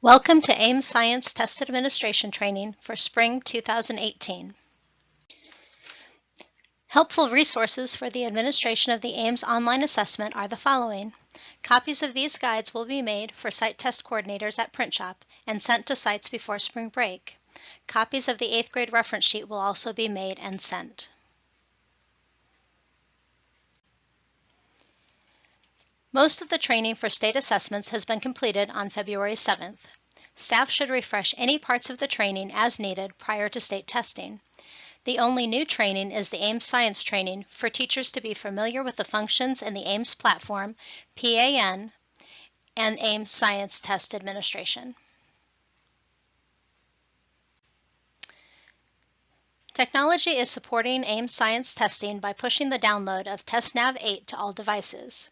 Welcome to AIMS Science Test Administration Training for Spring 2018. Helpful resources for the administration of the AIMS online assessment are the following. Copies of these guides will be made for site test coordinators at Print Shop and sent to sites before spring break. Copies of the 8th grade reference sheet will also be made and sent. Most of the training for state assessments has been completed on February 7th. Staff should refresh any parts of the training as needed prior to state testing. The only new training is the AIMS Science training for teachers to be familiar with the functions in the AIMS platform, PAN, and AIMS Science Test Administration. Technology is supporting AIMS Science testing by pushing the download of TestNav 8 to all devices.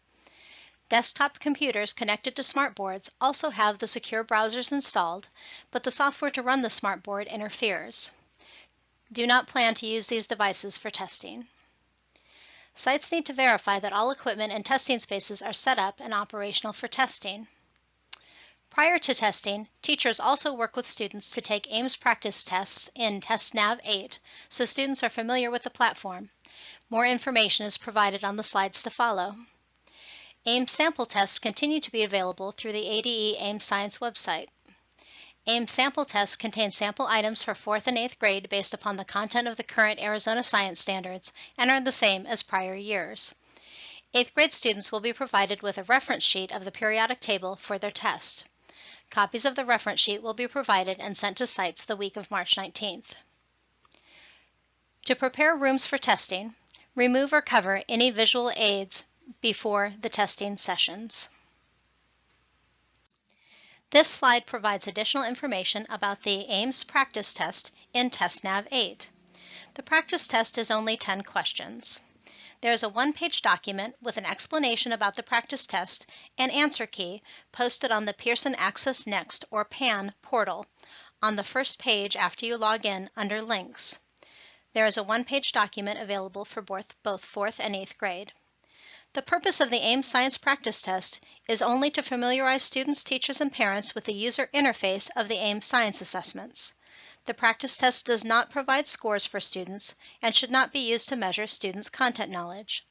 Desktop computers connected to smartboards also have the secure browsers installed, but the software to run the smartboard interferes. Do not plan to use these devices for testing. Sites need to verify that all equipment and testing spaces are set up and operational for testing. Prior to testing, teachers also work with students to take AIMS practice tests in TestNav 8, so students are familiar with the platform. More information is provided on the slides to follow. AIMS sample tests continue to be available through the ADE AIMS Science website. AIMS sample tests contain sample items for 4th and 8th grade based upon the content of the current Arizona Science Standards and are the same as prior years. 8th grade students will be provided with a reference sheet of the periodic table for their test. Copies of the reference sheet will be provided and sent to sites the week of March 19th. To prepare rooms for testing, remove or cover any visual aids before the testing sessions. This slide provides additional information about the AIMS practice test in TestNav 8. The practice test is only 10 questions. There is a one-page document with an explanation about the practice test and answer key posted on the Pearson Access Next or PAN portal on the first page after you log in under Links. There is a one-page document available for both 4th and 8th grade. The purpose of the AIMS Science Practice Test is only to familiarize students, teachers, and parents with the user interface of the AIMS Science assessments. The practice test does not provide scores for students and should not be used to measure students' content knowledge.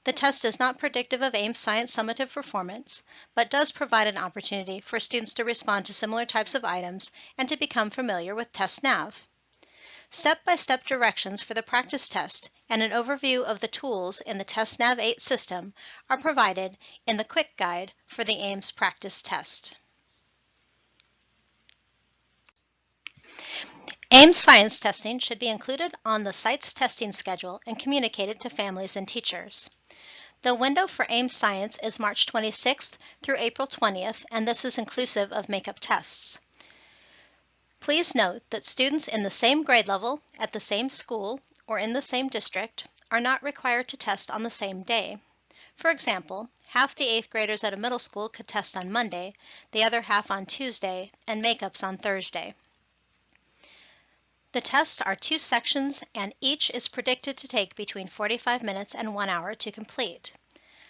The test is not predictive of AIMS Science summative performance, but does provide an opportunity for students to respond to similar types of items and to become familiar with TestNav. Step-by-step directions for the practice test and an overview of the tools in the TestNav 8 system are provided in the quick guide for the AIMS practice test. AIMS science testing should be included on the site's testing schedule and communicated to families and teachers. The window for AIMS Science is March 26th through April 20th, and this is inclusive of makeup tests. Please note that students in the same grade level, at the same school, or in the same district are not required to test on the same day. For example, half the 8th graders at a middle school could test on Monday, the other half on Tuesday, and makeups on Thursday. The tests are 2 sections and each is predicted to take between 45 minutes and 1 hour to complete.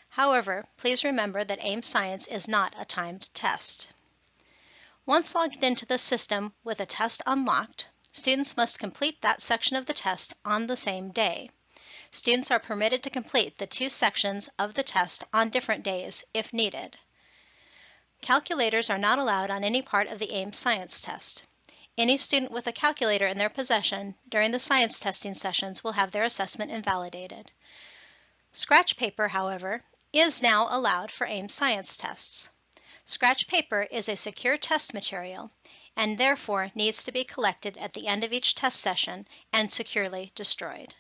However, please remember that AIMS Science is not a timed test. Once logged into the system with a test unlocked, students must complete that section of the test on the same day. Students are permitted to complete the 2 sections of the test on different days if needed. Calculators are not allowed on any part of the AIMS Science test. Any student with a calculator in their possession during the science testing sessions will have their assessment invalidated. Scratch paper, however, is now allowed for AIMS Science tests. Scratch paper is a secure test material and therefore needs to be collected at the end of each test session and securely destroyed.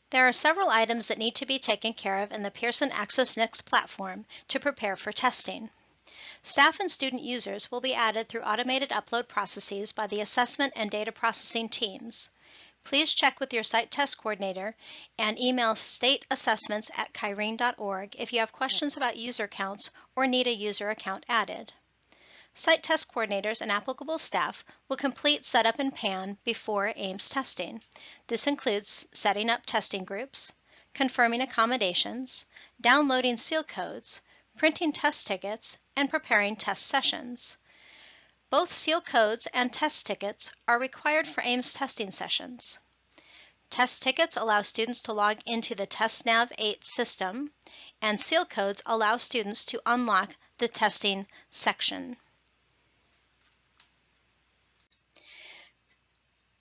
There are several items that need to be taken care of in the Pearson Access Next platform to prepare for testing. Staff and student users will be added through automated upload processes by the assessment and data processing teams. Please check with your site test coordinator and email stateassessments@kyrene.org if you have questions about user counts or need a user account added. Site test coordinators and applicable staff will complete setup in PAN before AIMS testing. This includes setting up testing groups, confirming accommodations, downloading seal codes, printing test tickets, and preparing test sessions. Both seal codes and test tickets are required for AIMS testing sessions. Test tickets allow students to log into the TestNav 8 system, and seal codes allow students to unlock the testing section.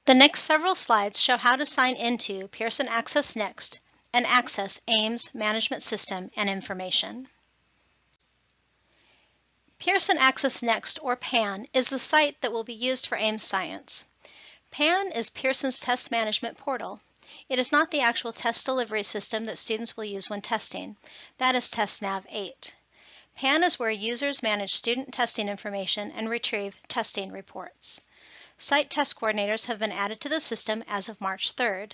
The next several slides show how to sign into Pearson Access Next and access AIMS management system and information. Pearson Access Next, or PAN, is the site that will be used for AIMS Science. PAN is Pearson's test management portal. It is not the actual test delivery system that students will use when testing. That is TestNav 8. PAN is where users manage student testing information and retrieve testing reports. Site test coordinators have been added to the system as of March 3rd.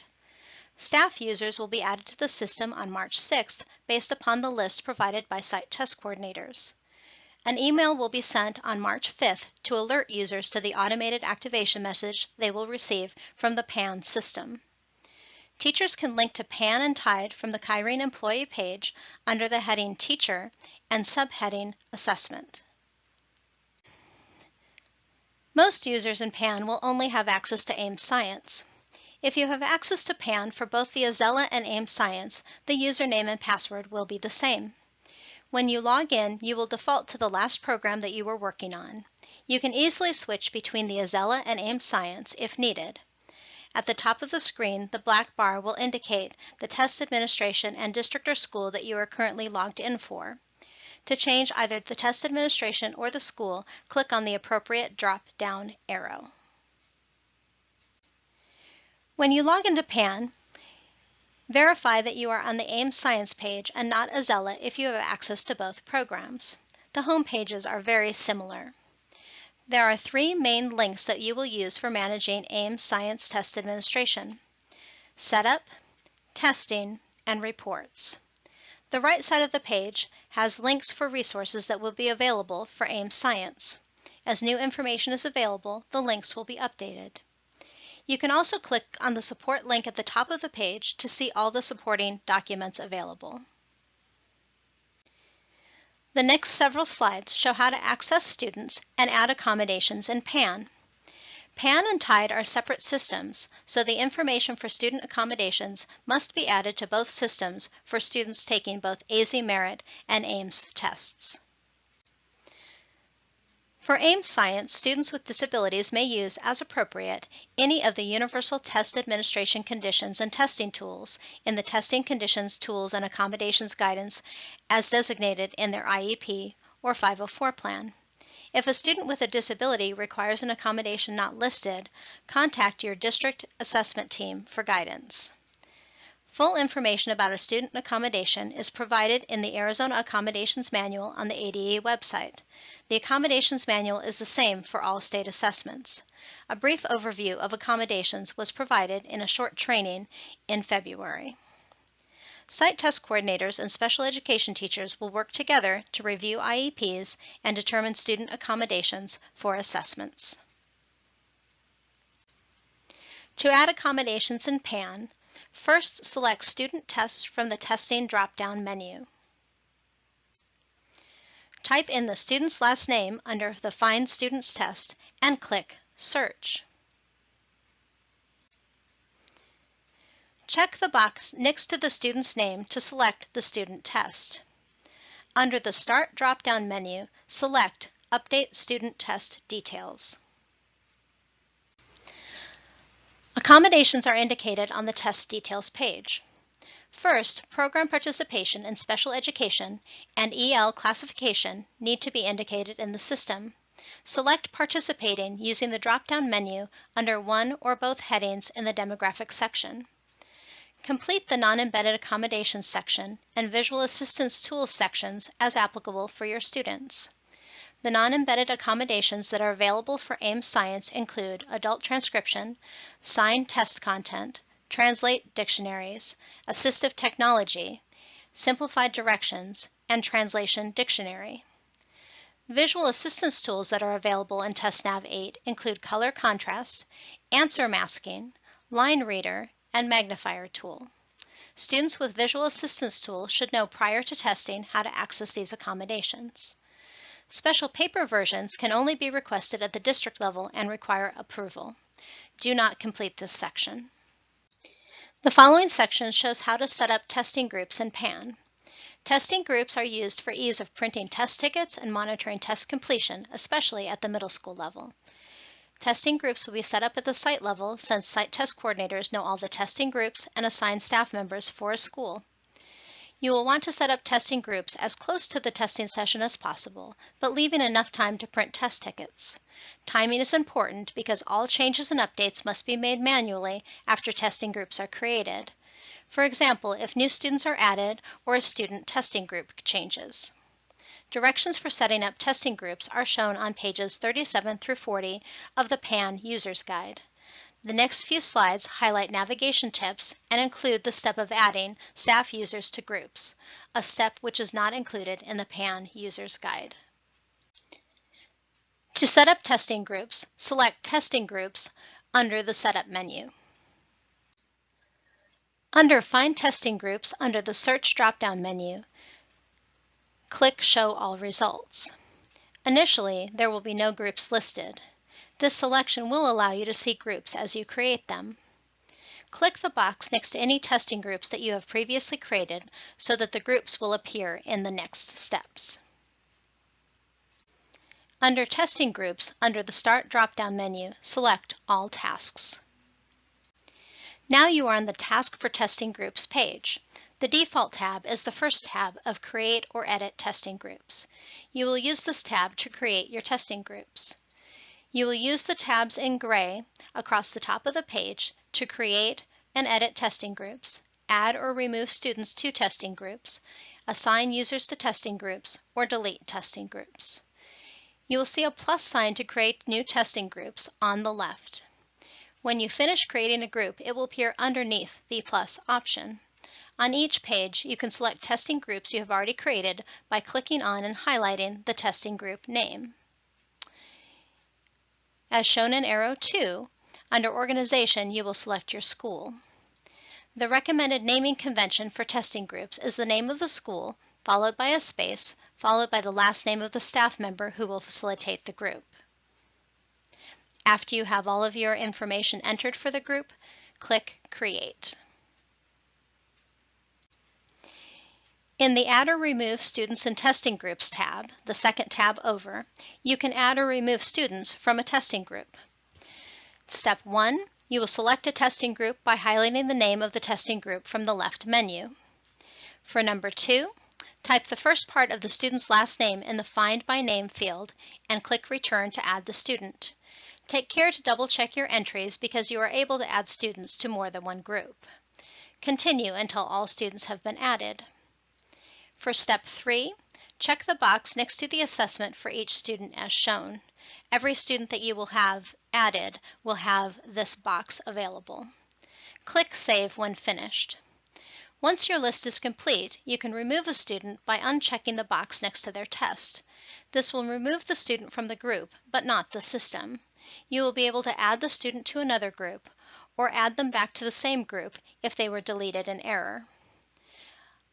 Staff users will be added to the system on March 6th based upon the list provided by site test coordinators. An email will be sent on March 5th to alert users to the automated activation message they will receive from the PAN system. Teachers can link to PAN and TIDE from the Kyrene employee page under the heading Teacher and subheading Assessment. Most users in PAN will only have access to AIMS Science. If you have access to PAN for both the Azella and AIMS Science, the username and password will be the same. When you log in, you will default to the last program that you were working on. You can easily switch between the Azella and AIMS Science if needed. At the top of the screen, the black bar will indicate the test administration and district or school that you are currently logged in for. To change either the test administration or the school, click on the appropriate drop-down arrow. When you log into PAN, verify that you are on the AIMS Science page and not Azella if you have access to both programs. The home pages are very similar. There are three main links that you will use for managing AIMS Science Test Administration: Setup, Testing, and Reports. The right side of the page has links for resources that will be available for AIMS Science. As new information is available, the links will be updated. You can also click on the support link at the top of the page to see all the supporting documents available. The next several slides show how to access students and add accommodations in PAN. PAN and TIDE are separate systems, so the information for student accommodations must be added to both systems for students taking both AZ Merit and AIMS tests. For AIMS Science, students with disabilities may use, as appropriate, any of the Universal Test Administration conditions and testing tools in the Testing Conditions, Tools, and Accommodations Guidance as designated in their IEP or 504 plan. If a student with a disability requires an accommodation not listed, contact your district assessment team for guidance. Full information about a student accommodation is provided in the Arizona Accommodations Manual on the ADA website. The Accommodations Manual is the same for all state assessments. A brief overview of accommodations was provided in a short training in February. Site test coordinators and special education teachers will work together to review IEPs and determine student accommodations for assessments. To add accommodations in PAN, first select Student Tests from the Testing drop-down menu. Type in the student's last name under the Find Students test and click Search. Check the box next to the student's name to select the student test. Under the Start drop-down menu, select Update Student Test Details. Accommodations are indicated on the Test Details page. First, program participation in special education and EL classification need to be indicated in the system. Select Participating using the drop-down menu under one or both headings in the Demographics section. Complete the Non-Embedded Accommodations section and Visual Assistance Tools sections as applicable for your students. The non-embedded accommodations that are available for AIMS Science include adult transcription, signed test content, translate dictionaries, assistive technology, simplified directions, and translation dictionary. Visual assistance tools that are available in TestNav 8 include color contrast, answer masking, line reader, and magnifier tool. Students with visual assistance tools should know prior to testing how to access these accommodations. Special paper versions can only be requested at the district level and require approval. Do not complete this section. The following section shows how to set up testing groups in PAN. Testing groups are used for ease of printing test tickets and monitoring test completion, especially at the middle school level. Testing groups will be set up at the site level since site test coordinators know all the testing groups and assign staff members for a school. You will want to set up testing groups as close to the testing session as possible, but leaving enough time to print test tickets. Timing is important because all changes and updates must be made manually after testing groups are created. For example, if new students are added or a student testing group changes. Directions for setting up testing groups are shown on pages 37 through 40 of the PAN User's Guide. The next few slides highlight navigation tips and include the step of adding staff users to groups, a step which is not included in the PAN User's Guide. To set up testing groups, select Testing Groups under the Setup menu. Under Find Testing Groups under the Search drop-down menu, click Show All Results. Initially, there will be no groups listed. This selection will allow you to see groups as you create them. Click the box next to any testing groups that you have previously created so that the groups will appear in the next steps. Under Testing Groups, under the Start drop-down menu, select All Tasks. Now you are on the Task for Testing Groups page. The default tab is the first tab of Create or Edit Testing Groups. You will use this tab to create your testing groups. You will use the tabs in gray across the top of the page to create and edit testing groups, add or remove students to testing groups, assign users to testing groups, or delete testing groups. You will see a plus sign to create new testing groups on the left. When you finish creating a group, it will appear underneath the plus option. On each page, you can select testing groups you have already created by clicking on and highlighting the testing group name. As shown in arrow 2, under Organization, you will select your school. The recommended naming convention for testing groups is the name of the school, followed by a space, followed by the last name of the staff member who will facilitate the group. After you have all of your information entered for the group, click Create. In the Add or Remove Students and Testing Groups tab, the second tab over, you can add or remove students from a testing group. Step 1, you will select a testing group by highlighting the name of the testing group from the left menu. For number 2, type the first part of the student's last name in the Find by Name field and click Return to add the student. Take care to double-check your entries because you are able to add students to more than one group. Continue until all students have been added. For step 3, check the box next to the assessment for each student as shown. Every student that you will have added will have this box available. Click Save when finished. Once your list is complete, you can remove a student by unchecking the box next to their test. This will remove the student from the group, but not the system. You will be able to add the student to another group, or add them back to the same group if they were deleted in error.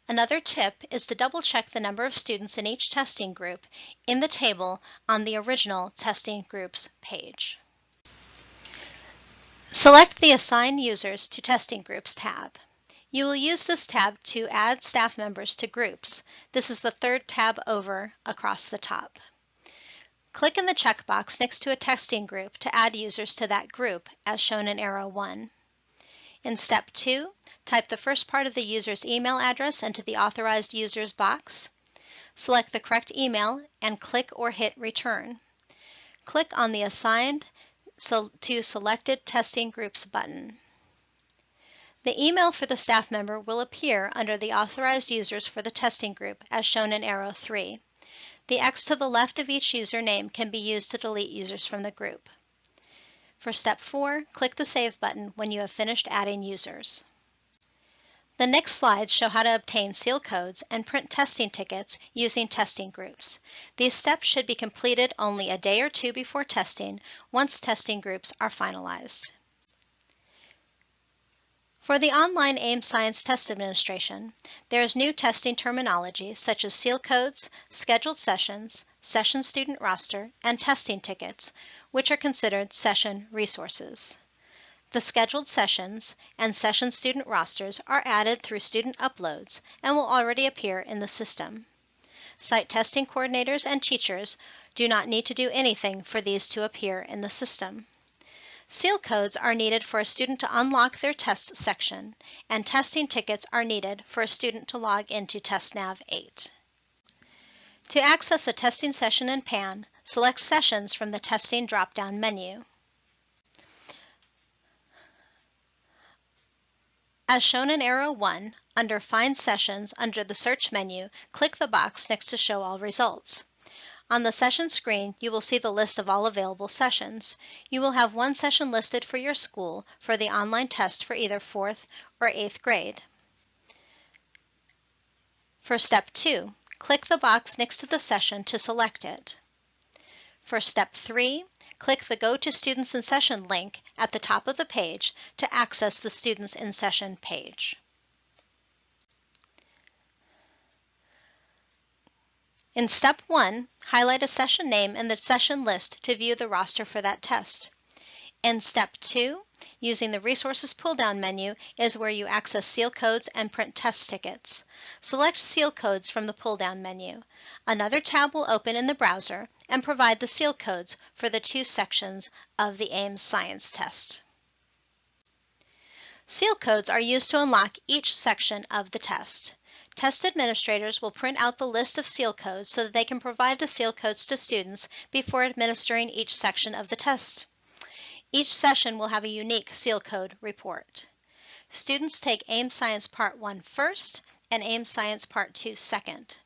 Another tip is to double-check the number of students in each testing group in the table on the original Testing Groups page. Select the Assign Users to Testing Groups tab. You will use this tab to add staff members to groups. This is the third tab over across the top. Click in the checkbox next to a testing group to add users to that group, as shown in arrow 1. In step 2, type the first part of the user's email address into the Authorized Users box. Select the correct email and click or hit Return. Click on the Assigned to Selected Testing Groups button. The email for the staff member will appear under the Authorized Users for the testing group, as shown in arrow 3. The X to the left of each username can be used to delete users from the group. For step 4, click the Save button when you have finished adding users. The next slides show how to obtain seal codes and print testing tickets using testing groups. These steps should be completed only a day or two before testing, once testing groups are finalized. For the online AIMS Science Test Administration, there is new testing terminology such as seal codes, scheduled sessions, session student roster, and testing tickets, which are considered session resources. The scheduled sessions and session student rosters are added through student uploads and will already appear in the system. Site testing coordinators and teachers do not need to do anything for these to appear in the system. Seal codes are needed for a student to unlock their test section, and testing tickets are needed for a student to log into TestNav 8. To access a testing session in PAN, select Sessions from the Testing drop-down menu. As shown in Arrow 1, under Find Sessions under the Search menu, click the box next to Show All Results. On the session screen, you will see the list of all available sessions. You will have one session listed for your school for the online test for either 4th or 8th grade. For Step 2, click the box next to the session to select it. For Step 3, click the Go to Students in Session link at the top of the page to access the Students in Session page. In Step 1, highlight a session name in the session list to view the roster for that test. In Step 2, using the Resources pull-down menu is where you access seal codes and print test tickets. Select seal codes from the pull-down menu. Another tab will open in the browser and provide the seal codes for the two sections of the AIMS Science test. Seal codes are used to unlock each section of the test. Test administrators will print out the list of seal codes so that they can provide the seal codes to students before administering each section of the test. Each session will have a unique seal code report. Students take AIMS Science Part 1 first and AIMS Science Part 2 second.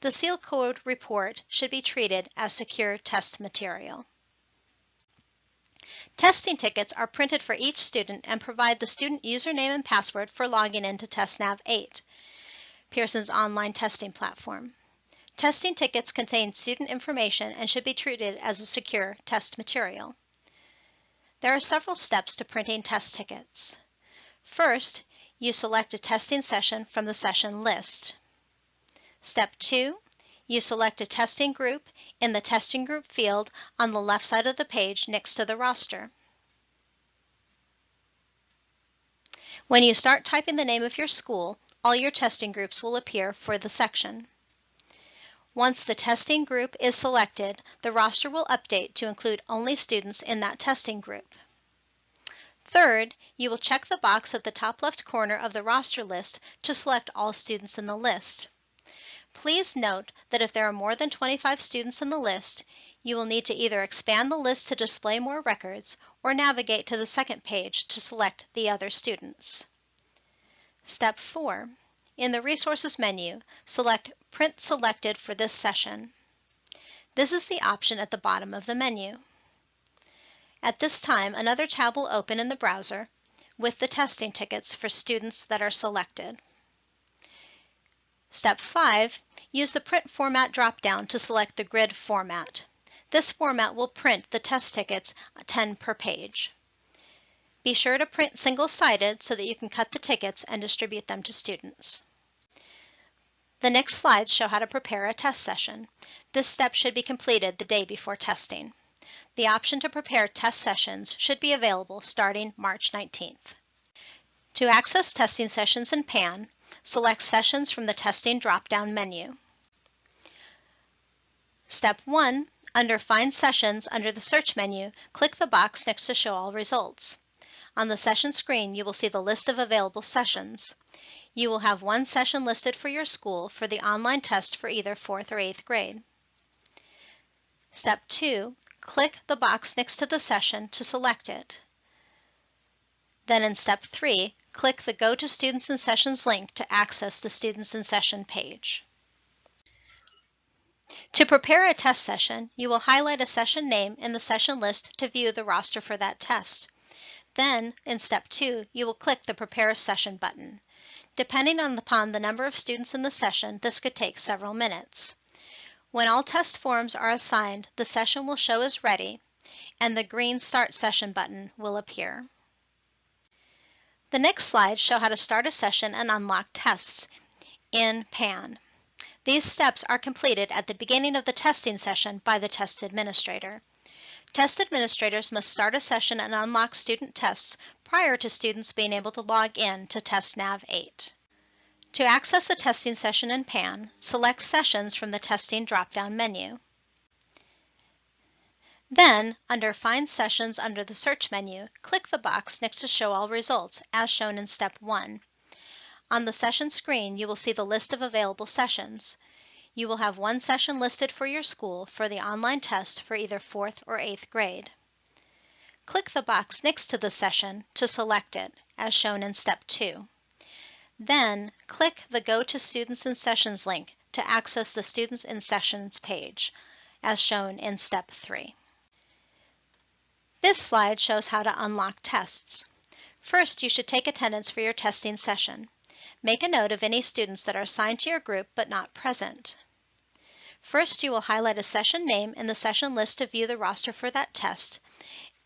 The seal code report should be treated as secure test material. Testing tickets are printed for each student and provide the student username and password for logging into TestNav 8. Pearson's online testing platform. Testing tickets contain student information and should be treated as a secure test material. There are several steps to printing test tickets. First, you select a testing session from the session list. Step 2, you select a testing group in the testing group field on the left side of the page next to the roster. When you start typing the name of your school, all your testing groups will appear for the section. Once the testing group is selected, the roster will update to include only students in that testing group. Third, you will check the box at the top left corner of the roster list to select all students in the list. Please note that if there are more than 25 students in the list, you will need to either expand the list to display more records or navigate to the second page to select the other students. Step 4. In the Resources menu, select Print Selected for this session. This is the option at the bottom of the menu. At this time, another tab will open in the browser with the testing tickets for students that are selected. Step 5. Use the Print Format drop-down to select the grid format. This format will print the test tickets 10 per page. Be sure to print single-sided so that you can cut the tickets and distribute them to students. The next slides show how to prepare a test session. This step should be completed the day before testing. The option to prepare test sessions should be available starting March 19th. To access testing sessions in PAN, select Sessions from the Testing drop-down menu. Step 1, under Find Sessions under the Search menu, click the box next to Show All Results. On the session screen, you will see the list of available sessions. You will have one session listed for your school for the online test for either 4th or 8th grade. Step 2, click the box next to the session to select it. Then in Step 3, click the Go to Students in Sessions link to access the Students in Session page. To prepare a test session, you will highlight a session name in the session list to view the roster for that test. Then, in Step 2, you will click the Prepare a Session button. Depending upon the number of students in the session, this could take several minutes. When all test forms are assigned, the session will show as ready, and the green Start Session button will appear. The next slides show how to start a session and unlock tests in PAN. These steps are completed at the beginning of the testing session by the test administrator. Test administrators must start a session and unlock student tests prior to students being able to log in to TestNav 8. To access a testing session in PAN, select Sessions from the Testing drop-down menu. Then, under Find Sessions under the Search menu, click the box next to Show All Results, as shown in Step 1. On the session screen, you will see the list of available sessions. You will have one session listed for your school for the online test for either 4th or 8th grade. Click the box next to the session to select it, as shown in Step 2. Then, click the Go to Students in Sessions link to access the Students in Sessions page, as shown in Step 3. This slide shows how to unlock tests. First, you should take attendance for your testing session. Make a note of any students that are assigned to your group but not present. First, you will highlight a session name in the session list to view the roster for that test.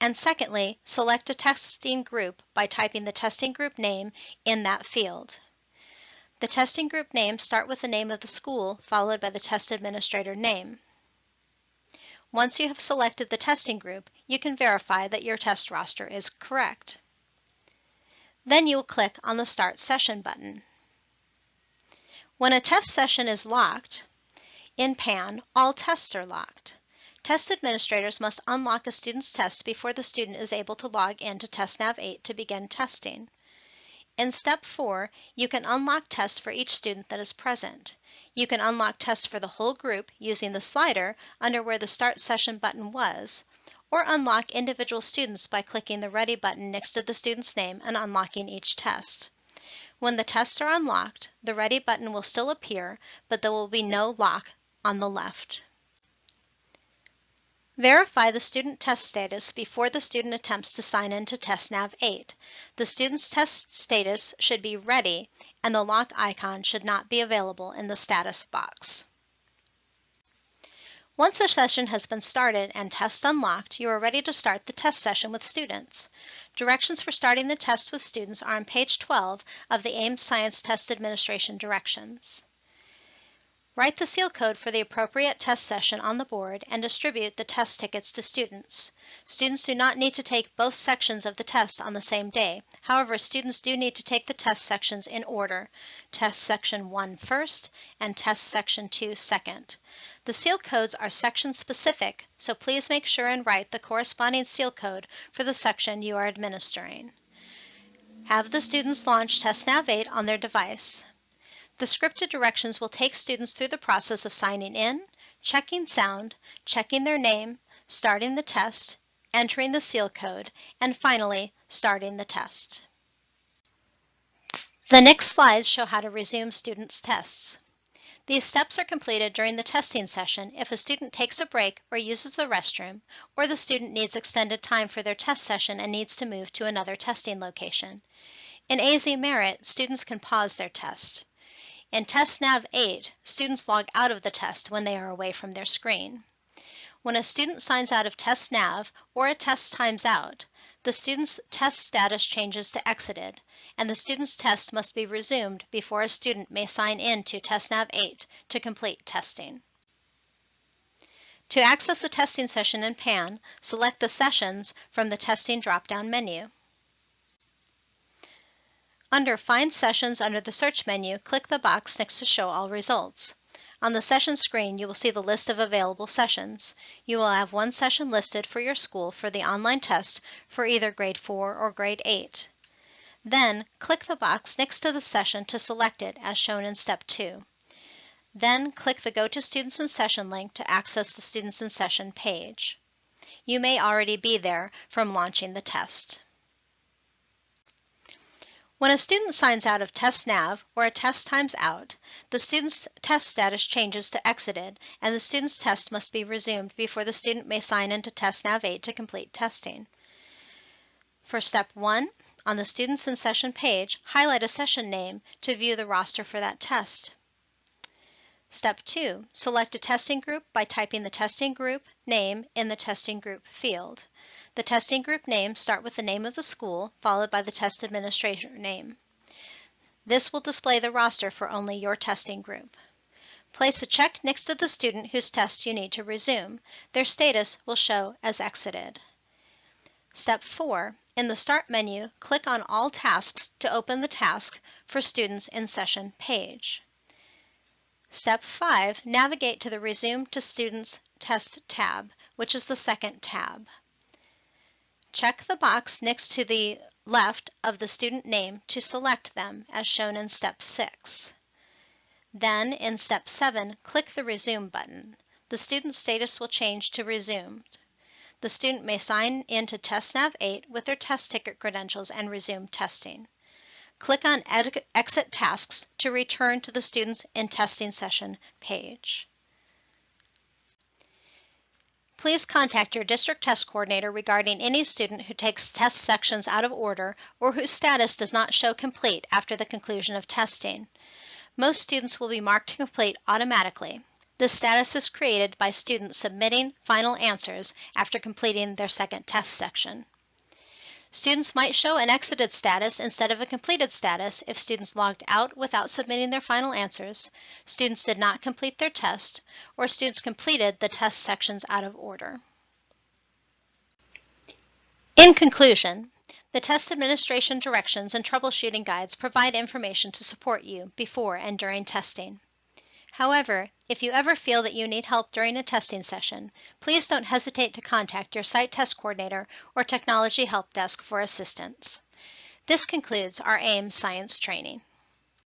And secondly, select a testing group by typing the testing group name in that field. The testing group names start with the name of the school, followed by the test administrator name. Once you have selected the testing group, you can verify that your test roster is correct. Then you will click on the Start Session button. When a test session is locked, in PAN, all tests are locked. Test administrators must unlock a student's test before the student is able to log in to TestNav 8 to begin testing. In Step 4, you can unlock tests for each student that is present. You can unlock tests for the whole group using the slider under where the Start Session button was, or unlock individual students by clicking the Ready button next to the student's name and unlocking each test. When the tests are unlocked, the Ready button will still appear, but there will be no lock on the left. Verify the student test status before the student attempts to sign in to TestNav 8. The student's test status should be ready, and the lock icon should not be available in the status box. Once a session has been started and test unlocked, you are ready to start the test session with students. Directions for starting the test with students are on page 12 of the AIMS Science Test Administration directions. Write the seal code for the appropriate test session on the board and distribute the test tickets to students. Students do not need to take both sections of the test on the same day. However, students do need to take the test sections in order, Test Section 1 first and Test Section 2 second. The seal codes are section specific, so please make sure and write the corresponding seal code for the section you are administering. Have the students launch TestNav 8 on their device. The scripted directions will take students through the process of signing in, checking sound, checking their name, starting the test, entering the seal code, and finally, starting the test. The next slides show how to resume students' tests. These steps are completed during the testing session if a student takes a break or uses the restroom, or the student needs extended time for their test session and needs to move to another testing location. In AZ Merit, students can pause their test. In TestNav 8, students log out of the test when they are away from their screen. When a student signs out of TestNav or a test times out, the student's test status changes to exited, and the student's test must be resumed before a student may sign in to TestNav 8 to complete testing. To access a testing session in PAN, select the Sessions from the Testing drop-down menu. Under Find Sessions under the Search menu, click the box next to Show All Results. On the session screen, you will see the list of available sessions. You will have one session listed for your school for the online test for either grade 4 or grade 8. Then, click the box next to the session to select it as shown in Step 2. Then, click the Go to Students in Session link to access the Students in Session page. You may already be there from launching the test. When a student signs out of TestNav or a test times out, the student's test status changes to exited, and the student's test must be resumed before the student may sign into TestNav 8 to complete testing. For Step 1, on the Students in Session page, highlight a session name to view the roster for that test. Step 2, select a testing group by typing the testing group name in the testing group field. The testing group names start with the name of the school, followed by the test administrator name. This will display the roster for only your testing group. Place a check next to the student whose test you need to resume. Their status will show as exited. Step 4. In the Start menu, click on All Tasks to open the task for Students in Session page. Step 5. Navigate to the Resume to Students Test tab, which is the second tab. Check the box next to the left of the student name to select them, as shown in Step 6. Then, in Step 7, click the Resume button. The student status will change to Resumed. The student may sign into TestNav 8 with their test ticket credentials and resume testing. Click on Exit Tasks to return to the Students in Testing Session page. Please contact your district test coordinator regarding any student who takes test sections out of order or whose status does not show complete after the conclusion of testing. Most students will be marked complete automatically. This status is created by students submitting final answers after completing their second test section. Students might show an exited status instead of a completed status if students logged out without submitting their final answers, students did not complete their test, or students completed the test sections out of order. In conclusion, the test administration directions and troubleshooting guides provide information to support you before and during testing. However, if you ever feel that you need help during a testing session, please don't hesitate to contact your site test coordinator or technology help desk for assistance. This concludes our AIMS science training.